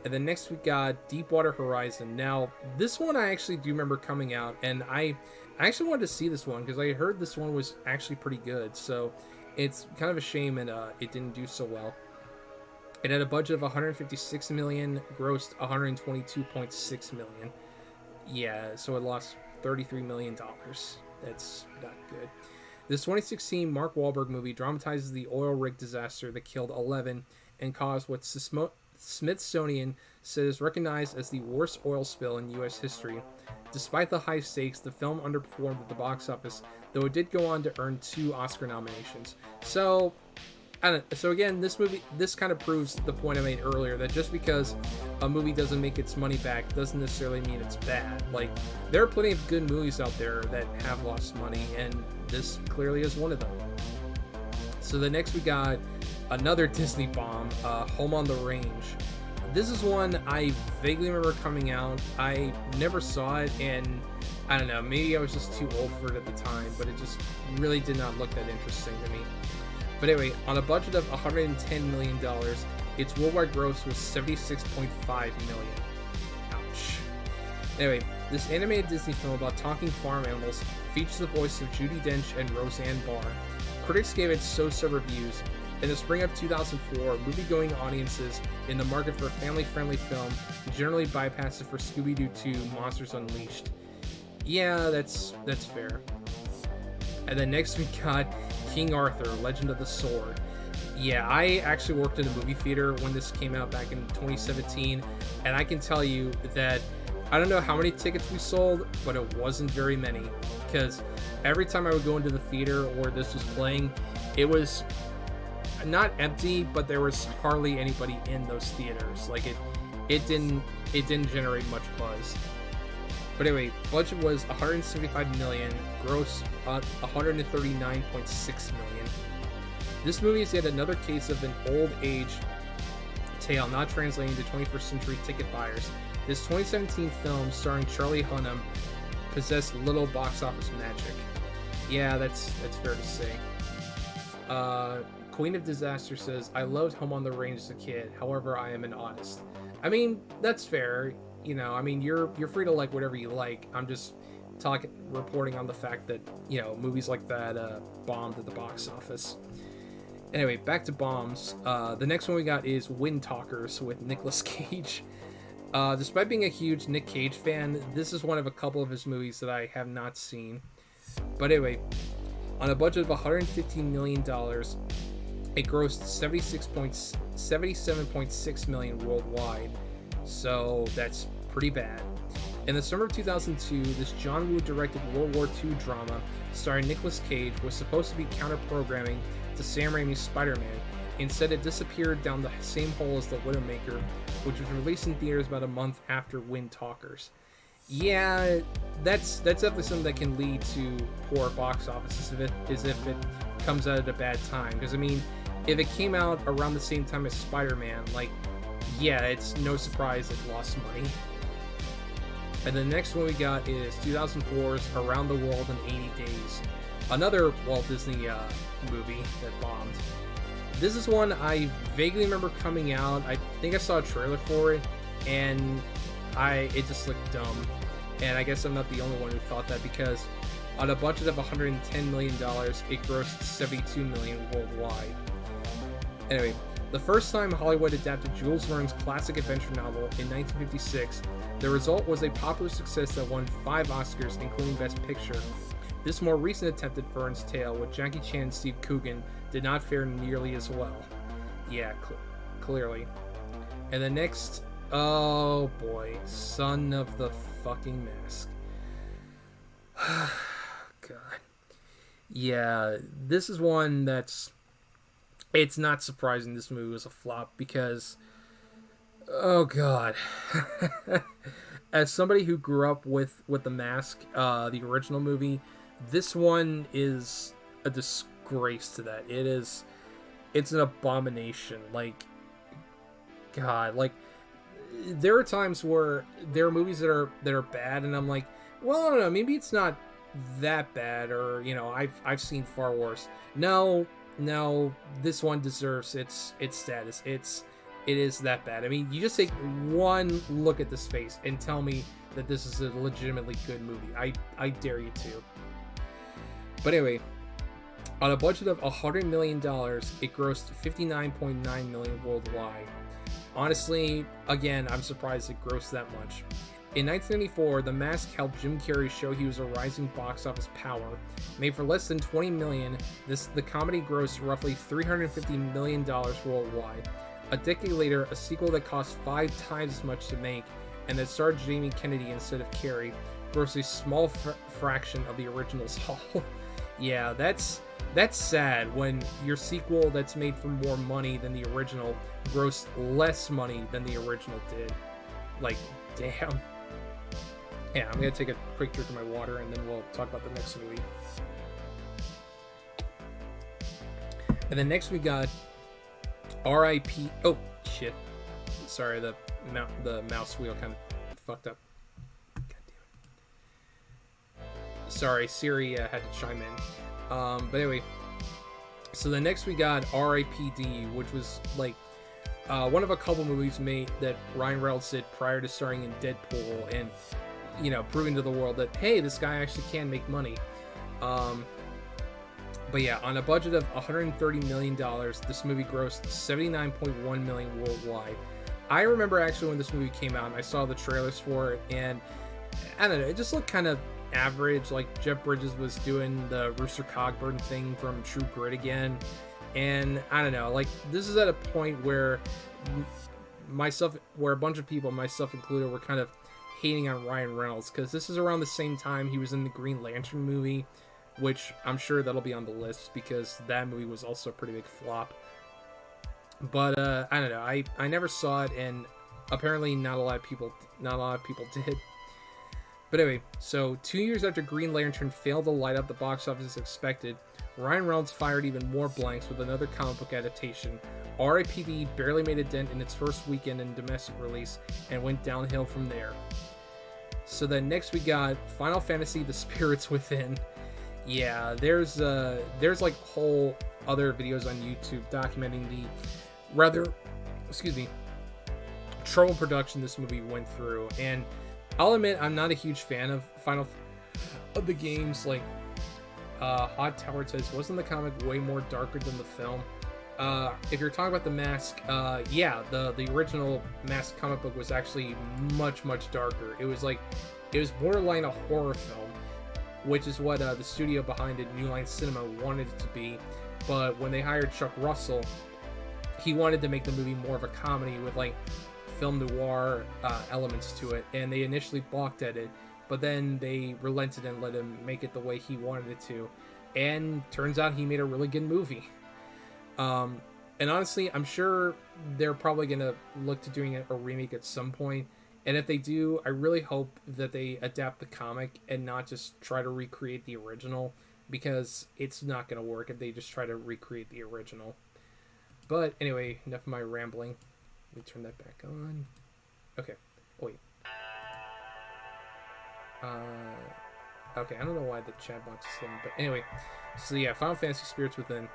And then next we got Deepwater Horizon. Now, this one I actually do remember coming out, and I actually wanted to see this one because I heard this one was actually pretty good. So it's kind of a shame and it didn't do so well. It had a budget of $156 million, grossed $122.6 million. Yeah, so it lost $33 million. That's not good. This 2016 Mark Wahlberg movie dramatizes the oil rig disaster that killed 11 and caused what Smithsonian says recognized as the worst oil spill in U.S. history. Despite the high stakes, the film underperformed at the box office, though it did go on to earn 2 Oscar nominations. So again, this kind of proves the point I made earlier, that just because a movie doesn't make its money back doesn't necessarily mean it's bad. Like, there are plenty of good movies out there that have lost money, and this clearly is one of them. So the next we got another Disney bomb, Home on the Range. This is one I vaguely remember coming out. I never saw it, and I don't know, maybe I was just too old for it at the time, but it just really did not look that interesting to me. But anyway, on a budget of $110 million, its worldwide gross was $76.5 million. Ouch. Anyway, this animated Disney film about talking farm animals features the voice of Judi Dench and Roseanne Barr. Critics gave it so-so reviews. In the spring of 2004, movie-going audiences in the market for a family-friendly film generally bypassed it for Scooby-Doo 2: Monsters Unleashed. Yeah, that's fair. And then next we got King Arthur: Legend of the Sword. Yeah, I actually worked in a movie theater when this came out back in 2017, and I can tell you that I don't know how many tickets we sold, but it wasn't very many, because every time I would go into the theater where this was playing, it was not empty, but there was hardly anybody in those theaters. Like it didn't generate much buzz. But anyway, budget was $175 million, gross $139.6 million. This movie is yet another case of an old age tale not translating to 21st century ticket buyers. This 2017 film starring Charlie Hunnam possessed little box office magic. Yeah, that's fair to say. Queen of Disaster says, I loved Home on the Range as a kid, however, I am an autist. I mean, that's fair. You know, I mean, you're free to like whatever you like. I'm just reporting on the fact that, you know, movies like that bombed at the box office. Anyway, back to bombs. The next one we got is Wind Talkers with Nicolas Cage. Despite being a huge Nick Cage fan, this is one of a couple of his movies that I have not seen. But anyway, on a budget of $115 million, it grossed $77.6 million worldwide, so that's pretty bad. In the summer of 2002, this John Woo-directed World War II drama starring Nicolas Cage was supposed to be counter-programming to Sam Raimi's Spider-Man. Instead, it disappeared down the same hole as The Widowmaker, which was released in theaters about a month after Wind Talkers. Yeah, that's definitely something that can lead to poor box office if it comes out at a bad time. Because, I mean, if it came out around the same time as Spider-Man, like, yeah, it's no surprise it lost money. And the next one we got is 2004's Around the World in 80 Days. Another Walt Disney movie that bombed. This is one I vaguely remember coming out. I think I saw a trailer for it, and it just looked dumb. And I guess I'm not the only one who thought that, because on a budget of $110 million, it grossed $72 million worldwide. Anyway, the first time Hollywood adapted Jules Verne's classic adventure novel in 1956, the result was a popular success that won 5 Oscars, including Best Picture. This more recent attempt at Verne's tale with Jackie Chan and Steve Coogan did not fare nearly as well. Yeah, clearly. And the next, oh boy, Son of the fucking Mask. God. Yeah, this is one that's... It's not surprising this movie was a flop, because... Oh god. As somebody who grew up with The Mask, the original movie, this one is a disgrace to that. It's an abomination. Like, God, like, there are times where there are movies that are bad, and I'm like, well, I don't know, maybe it's not that bad, or, you know, I've seen far worse. No, this one deserves its status. It is that bad. I mean, you just take one look at this face and tell me that this is a legitimately good movie. I dare you to. But anyway, on a budget of $100 million, it grossed $59.9 million worldwide. Honestly, again, I'm surprised it grossed that much. In 1994, The Mask helped Jim Carrey show he was a rising box office power. Made for less than $20 million, the comedy grossed roughly $350 million worldwide. A decade later, a sequel that cost 5 times as much to make and that starred Jamie Kennedy instead of Carrey grossed a small fraction of the original's haul. Yeah, that's sad when your sequel that's made for more money than the original grossed less money than the original did. Like, damn. Yeah, I'm gonna take a quick drink of my water and then we'll talk about the next movie. And then next we got R.I.P. Oh, shit. Sorry, the mouse wheel kind of fucked up. God damn it. Sorry, Siri had to chime in. But anyway, So the next we got R.I.P.D., which was like one of a couple movies made that Ryan Reynolds did prior to starring in Deadpool, and proving to the world that, hey, this guy actually can make money. But yeah, on a budget of $130 million, this movie grossed $79.1 million worldwide. I remember actually when this movie came out, and I saw the trailers for it, and I don't know, it just looked kind of average. Like, Jeff Bridges was doing the Rooster Cogburn thing from True Grit again, and I don't know, like, this is at a point where a bunch of people, myself included, were kind of hating on Ryan Reynolds, because this is around the same time he was in the Green Lantern movie, which I'm sure that'll be on the list because that movie was also a pretty big flop. But I don't know, I never saw it, and apparently not a lot of people did. But anyway, so 2 years after Green Lantern failed to light up the box office as expected, Ryan Reynolds fired even more blanks with another comic book adaptation. R.I.P.D. barely made a dent in its first weekend in domestic release and went downhill from there. So then next we got Final Fantasy: The Spirits Within. Yeah, there's like whole other videos on YouTube documenting the troubled production this movie went through, and I'll admit I'm not a huge fan of the games. Like Hot Tower says, wasn't the comic way more darker than the film? If you're talking about the Mask, yeah, the original Mask comic book was actually much darker. It was borderline a horror film, which is what the studio behind it, New Line Cinema, wanted it to be. But when they hired Chuck Russell, he wanted to make the movie more of a comedy with like film noir elements to it, and they initially balked at it, but then they relented and let him make it the way he wanted it to, and turns out he made a really good movie. And honestly, I'm sure they're probably gonna look to doing a remake at some point, and if they do, I really hope that they adapt the comic and not just try to recreate the original, because it's not gonna work if they just try to recreate the original. But anyway, enough of my rambling. Let me turn that back on. Okay. Oh, wait. Okay, I don't know why the chat box is hidden, but anyway. So yeah, Final Fantasy Spirits Within.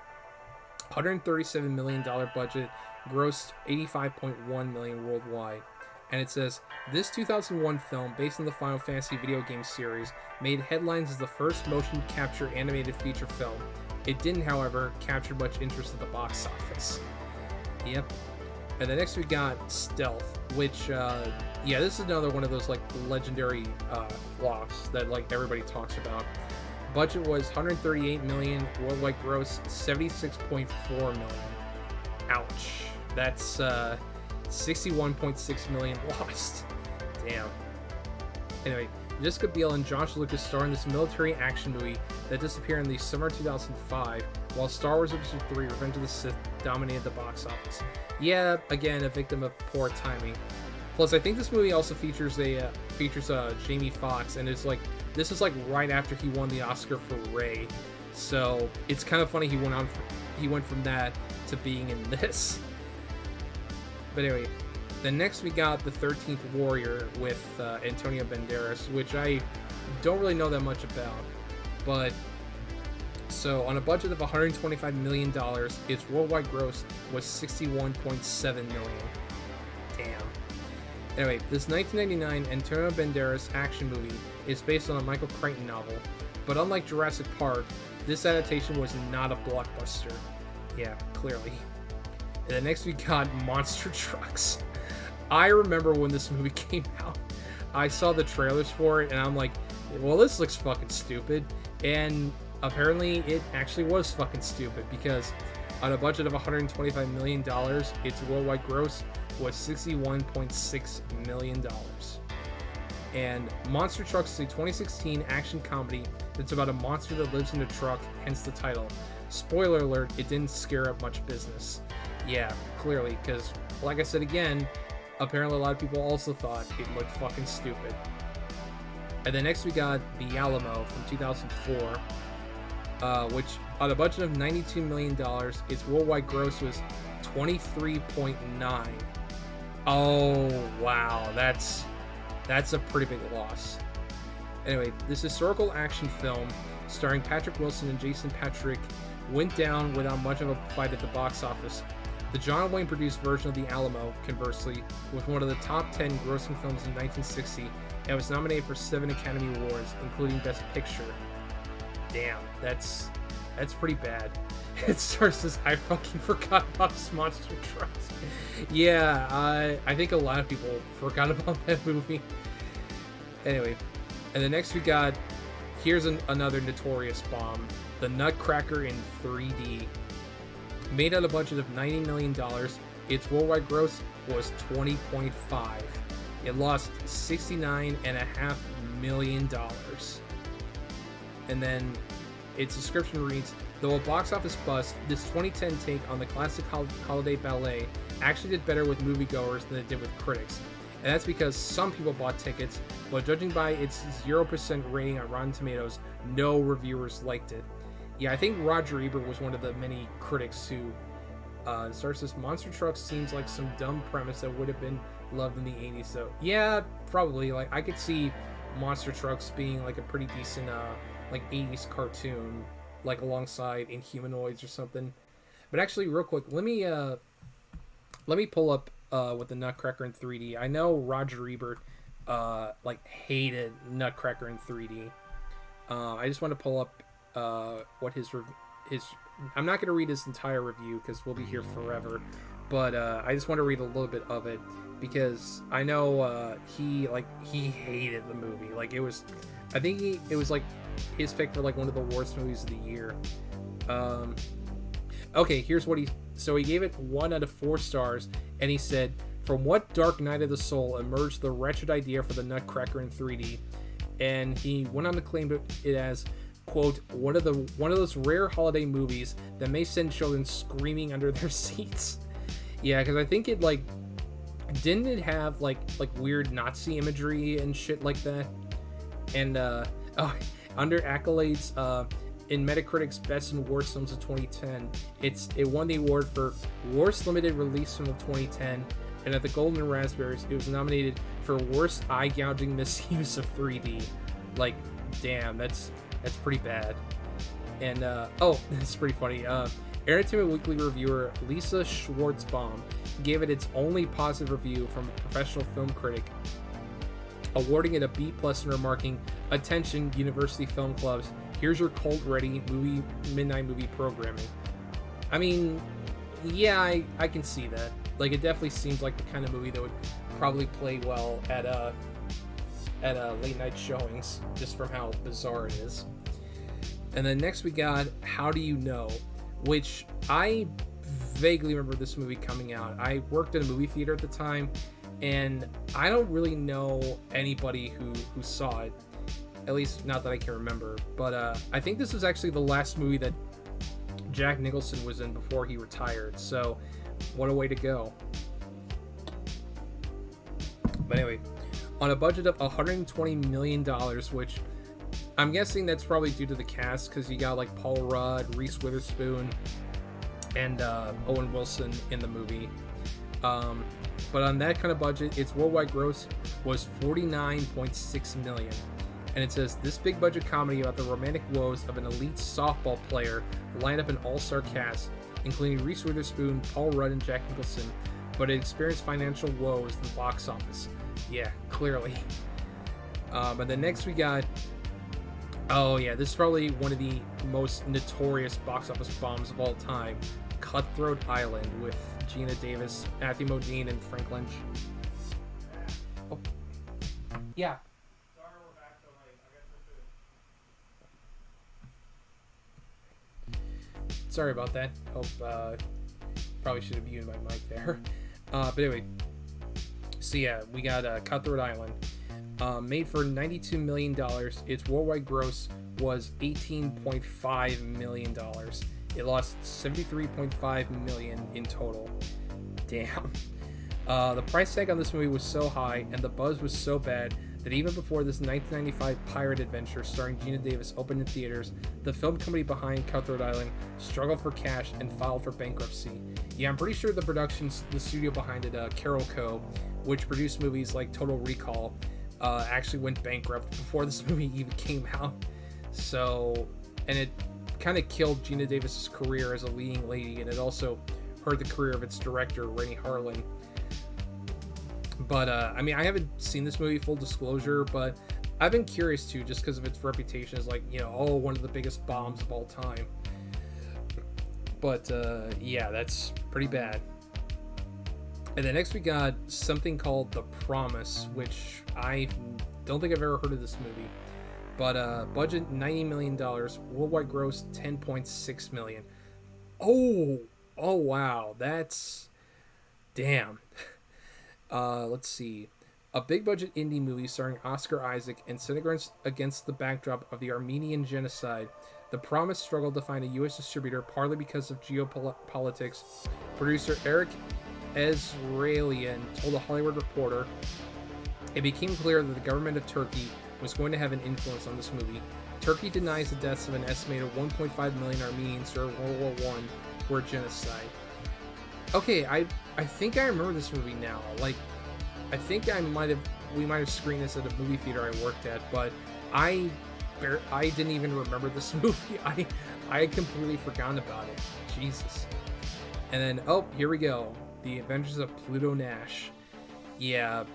$137 million budget, grossed $85.1 million worldwide. And it says, this 2001 film, based on the Final Fantasy video game series, made headlines as the first motion capture animated feature film. It didn't, however, capture much interest at the box office. Yep. And then next we got Stealth, which, yeah, this is another one of those, like, legendary flops that, like, everybody talks about. Budget was $138 million, worldwide gross $76.4 million. Ouch. That's, $61.6 million lost. Damn. Anyway, Jessica Biel and Josh Lucas star in this military action movie that disappeared in the summer of 2005, while Star Wars Episode 3: Revenge of the Sith dominated the box office. Yeah, again, a victim of poor timing. Plus, I think this movie also features Jamie Foxx, and it's like, this is like right after he won the Oscar for Rey, so it's kind of funny he went from that to being in this. But anyway, then next we got The 13th Warrior with Antonio Banderas, which I don't really know that much about. But, so on a budget of $125 million, its worldwide gross was $61.7 million. Damn. Anyway, this 1999 Antonio Banderas action movie is based on a Michael Crichton novel, but unlike Jurassic Park, this adaptation was not a blockbuster. Yeah, clearly. And then next we got Monster Trucks. I remember when this movie came out, I saw the trailers for it, and I'm like, well, this looks fucking stupid. And apparently it actually was fucking stupid, because on a budget of $125 million, its worldwide gross was $61.6 million. And Monster Trucks is a 2016 action comedy that's about a monster that lives in a truck, hence the title. Spoiler alert, it didn't scare up much business. Yeah, clearly, because, like I said again, apparently a lot of people also thought it looked fucking stupid. And then next we got The Alamo from 2004, which on a budget of $92 million, its worldwide gross was $23.9. Oh, wow, that's a pretty big loss. Anyway, this historical action film starring Patrick Wilson and Jason Patric went down without much of a fight at the box office. The John Wayne produced version of The Alamo, conversely, was one of the top 10 grossing films in 1960 and was nominated for 7 Academy Awards, including Best Picture. Damn, that's pretty bad. It starts as, I fucking forgot about monster trucks. Yeah, I think a lot of people forgot about that movie. Anyway, and the next we got, here's another notorious bomb, The Nutcracker in 3D. Made at a budget of $90 million, its worldwide gross was $20.5. It lost $69.5 million. And then its description reads, though a box office bust, this 2010 take on the classic holiday ballet actually did better with moviegoers than it did with critics. And that's because some people bought tickets, but judging by its 0% rating on Rotten Tomatoes, no reviewers liked it. Yeah, I think Roger Ebert was one of the many critics who starts this Monster Truck seems like some dumb premise that would have been loved in the 80s. So yeah, probably. Like, I could see Monster Trucks being like a pretty decent like 80s cartoon, like alongside Inhumanoids or something. But actually, real quick, let me pull up with the Nutcracker in 3D. I know Roger Ebert like hated Nutcracker in 3D. I just want to pull up what his I'm not going to read his entire review because we'll be here forever, but I just want to read a little bit of it because I know he hated the movie. Like, it was, I think it was like his pick for like one of the worst movies of the year. Okay, here's what he gave it 1 out of 4 stars, and he said, from what dark night of the soul emerged the wretched idea for the Nutcracker in 3D, and he went on to claim it as, quote, one of those rare holiday movies that may send children screaming under their seats. Yeah, because I think it didn't it have like weird Nazi imagery and shit like that? And under accolades in Metacritic's Best and Worst Films of 2010, it won the award for Worst Limited Release Film of 2010, and at the Golden Raspberries it was nominated for Worst Eye-Gouging Misuse of 3D. Like, damn, that's pretty bad. And this is pretty funny. Entertainment Weekly reviewer Lisa Schwartzbaum gave it its only positive review from a professional film critic, awarding it a B+ and remarking, "Attention, university film clubs, here's your cult-ready midnight movie programming." I mean, yeah, I can see that. Like, it definitely seems like the kind of movie that would probably play well at late night showings, just from how bizarre it is. And then next we got How Do You Know, which I vaguely remember this movie coming out. I worked at a movie theater at the time, and I don't really know anybody who saw it, at least not that I can remember. But I think this was actually the last movie that Jack Nicholson was in before he retired, so what a way to go. But anyway, on a budget of $120 million, which I'm guessing that's probably due to the cast, because you got like Paul Rudd, Reese Witherspoon, and Owen Wilson in the movie. But on that kind of budget, its worldwide gross was $49.6 million. And it says, this big budget comedy about the romantic woes of an elite softball player lined up an all-star cast, including Reese Witherspoon, Paul Rudd, and Jack Nicholson, but it experienced financial woes in the box office. Yeah, clearly. But then next we got, oh yeah, this is probably one of the most notorious box office bombs of all time, Cutthroat Island, with Gina Davis, Matthew Modine, and Frank Lynch. Oh. Yeah. Sorry about that. Hope, probably should have muted my mic there. But anyway, so yeah, we got Cutthroat Island. Made for $92 million. Its worldwide gross was $18.5 million. It lost $73.5 million in total. Damn. The price tag on this movie was so high and the buzz was so bad that even before this 1995 pirate adventure starring Gina Davis opened in theaters, the film company behind Cutthroat Island struggled for cash and filed for bankruptcy. Yeah, I'm pretty sure the studio behind it, Carol Co., which produced movies like Total Recall, actually went bankrupt before this movie even came out. So, and it kind of killed Gina Davis's career as a leading lady, and it also hurt the career of its director, Rennie Harlin. But I mean, I haven't seen this movie, full disclosure, but I've been curious too, just because of its reputation as like, you know, oh, one of the biggest bombs of all time. But yeah, that's pretty bad. And then next we got something called The Promise, which I don't think I've ever heard of this movie. But budget $90 million, worldwide gross $10.6 million. Oh wow, that's damn. Let's see. A big budget indie movie starring Oscar Isaac and set against the backdrop of the Armenian genocide. The Promise struggled to find a U.S. distributor, partly because of geopolitics. Producer Eric Ezraelian told a Hollywood Reporter, "It became clear that the government of Turkey was going to have an influence on this movie. Turkey denies the deaths of an estimated 1.5 million Armenians during World War I were genocide." Okay, I think I remember this movie now. Like, I think we might have screened this at a movie theater I worked at, but I didn't even remember this movie. I had completely forgotten about it. Jesus. And then, oh, here we go. The Adventures of Pluto Nash. Yeah,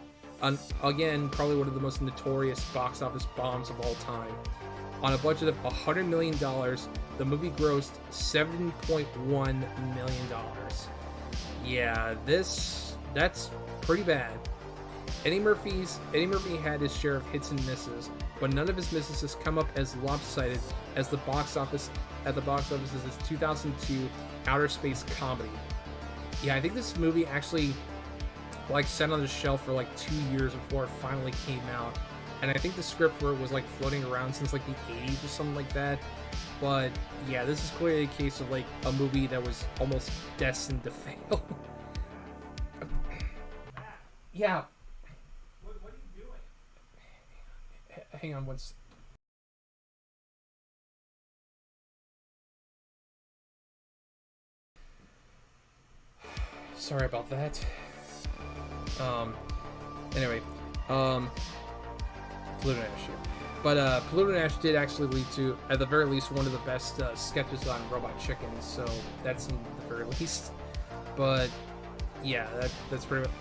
again, probably one of the most notorious box office bombs of all time. On a budget of $100 million, the movie grossed $7.1 million. Yeah, that's pretty bad. Eddie Murphy had his share of hits and misses, but none of his misses has come up as lopsided as the box office as his 2002 outer space comedy. Yeah, I think this movie actually like sat on the shelf for like 2 years before it finally came out, and I think the script for it was like floating around since like the 80s or something like that. But yeah, this is clearly a case of like a movie that was almost destined to fail. Yeah. What are you doing? Hang on, what's... Sorry about that. Anyway, Pluto Nash here. But Pluto Nash did actually lead to, at the very least, one of the best sketches on Robot Chicken, so that's in the very least. But yeah, that's pretty much...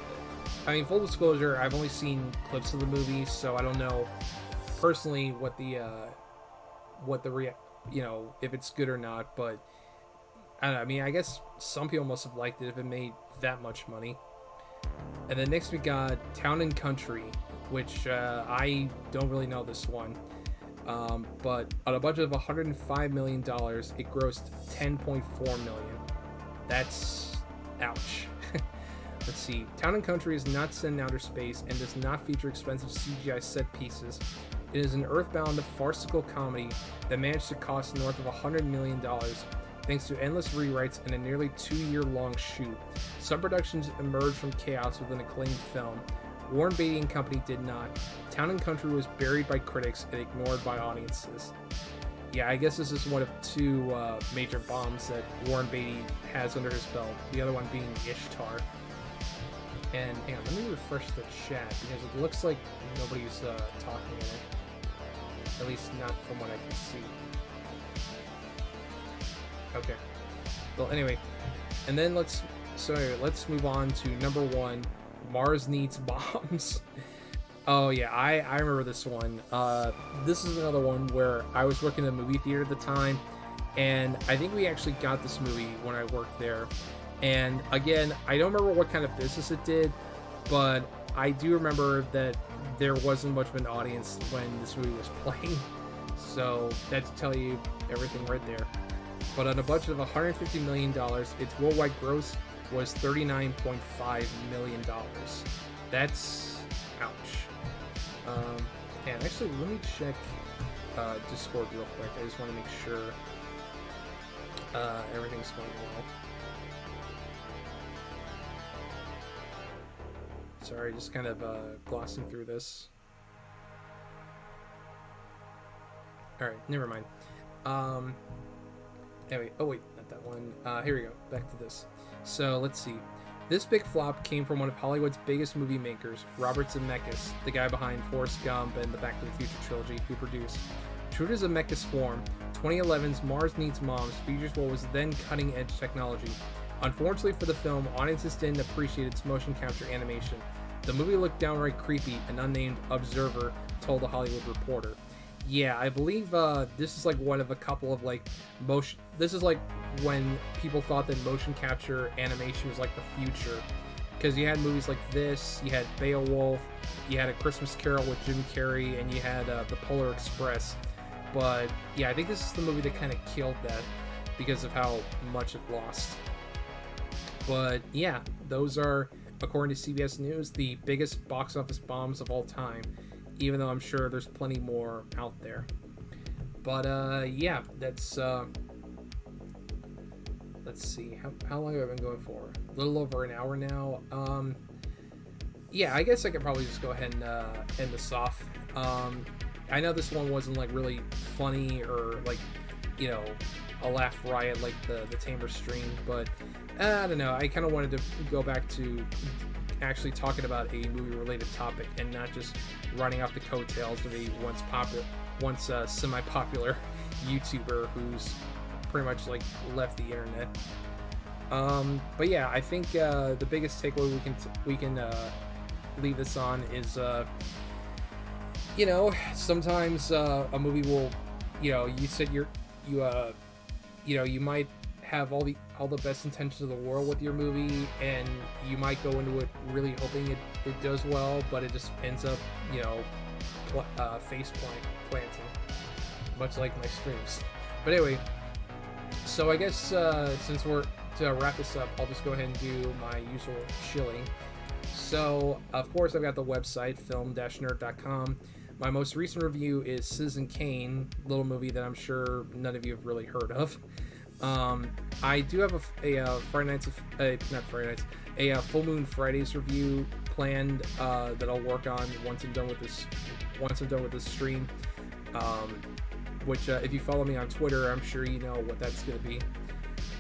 I mean, full disclosure, I've only seen clips of the movie, so I don't know personally what the if it's good or not. But I don't know. I mean, I guess some people must have liked it if it made that much money. And then next we got Town and Country, which I don't really know this one. But on a budget of $105 million, it grossed $10.4 million. That's ouch. Let's see. Town and Country is not set in outer space and does not feature expensive CGI set pieces. It is an earthbound farcical comedy that managed to cost north of $100 million thanks to endless rewrites and a nearly 2-year-long shoot. Some productions emerged from chaos with an acclaimed film. Warren Beatty and Company did not. Town and Country was buried by critics and ignored by audiences. Yeah, I guess this is one of two major bombs that Warren Beatty has under his belt, the other one being Ishtar. And hang on, let me refresh the chat because it looks like nobody's talking in it. At least not from what I can see. Okay. Well, anyway, and then let's move on to number 1, Mars Needs Bombs. Oh yeah, I remember this one. This is another one where I was working in a movie theater at the time, and I think we actually got this movie when I worked there. And again, I don't remember what kind of business it did, but I do remember that there wasn't much of an audience when this movie was playing. So that's to tell you everything right there. But on a budget of $150 million, its worldwide gross was $39.5 million. That's ouch. And actually, let me check Discord real quick. I just want to make sure everything's going well. Sorry, just kind of glossing through this. Alright, never mind. Anyway, oh wait, not that one. Here we go, back to this. So, let's see. This big flop came from one of Hollywood's biggest movie makers, Robert Zemeckis, the guy behind Forrest Gump and the Back to the Future trilogy, who produced. True to Zemeckis' form, 2011's Mars Needs Moms features what was then cutting-edge technology. Unfortunately for the film, audiences didn't appreciate its motion capture animation. The movie looked downright creepy, an unnamed observer told The Hollywood Reporter. Yeah, I believe this is like one of a couple of like motion. This is like when people thought that motion capture animation was like the future, because you had movies like this, you had Beowulf, you had A Christmas Carol with Jim Carrey, and you had The Polar Express. But yeah, I think this is the movie that kind of killed that because of how much it lost. But yeah, those are, according to CBS News, the biggest box office bombs of all time, even though I'm sure there's plenty more out there. But yeah, that's let's see, how long have I been going for? A little over an hour now. Yeah, I guess I could probably just go ahead and end this off. I know this one wasn't like really funny or like, you know, a laugh riot like the Tamer stream, but I don't know, I kind of wanted to go back to actually talking about a movie related topic and not just running off the coattails of a once semi-popular YouTuber who's pretty much like left the internet. But yeah, I think the biggest takeaway we can leave this on is you know, sometimes a movie will, you know, you said you know, you might have all the best intentions of the world with your movie, and you might go into it really hoping it does well, but it just ends up, you know, face planting, much like my streams. But anyway, so I guess since we're to wrap this up, I'll just go ahead and do my usual shilling. So of course I've got the website film-nerd.com. My most recent review is Citizen Kane, little movie that I'm sure none of you have really heard of. I do have a Full Moon Fridays review planned that I'll work on once I'm done with this stream. Which if you follow me on Twitter, I'm sure you know what that's going to be.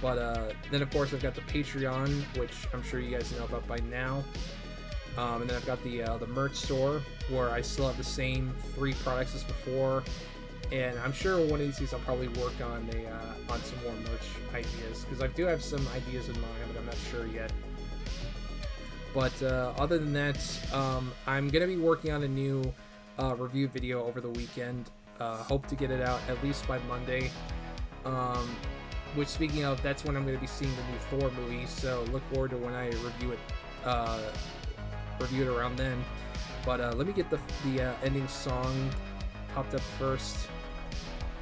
But then of course I've got the Patreon, which I'm sure you guys know about by now. And then I've got the merch store, where I still have the same 3 products as before. And I'm sure one of these days I'll probably work on some more merch ideas, because I do have some ideas in mind, but I'm not sure yet. But other than that, I'm gonna be working on a new review video over the weekend. Hope to get it out at least by Monday. Which, speaking of, that's when I'm going to be seeing the new Thor movie, so look forward to when I review it around then. But let me get the ending song popped up first.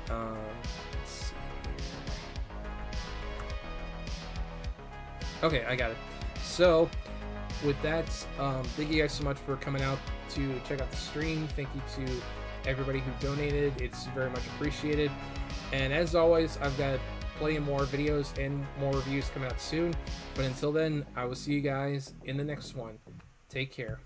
Let's see here. Okay, I got it. So with that, thank you guys so much for coming out to check out the stream. Thank you to everybody who donated. It's very much appreciated. And as always, I've got plenty more videos and more reviews coming out soon. But until then, I will see you guys in the next one. Take care.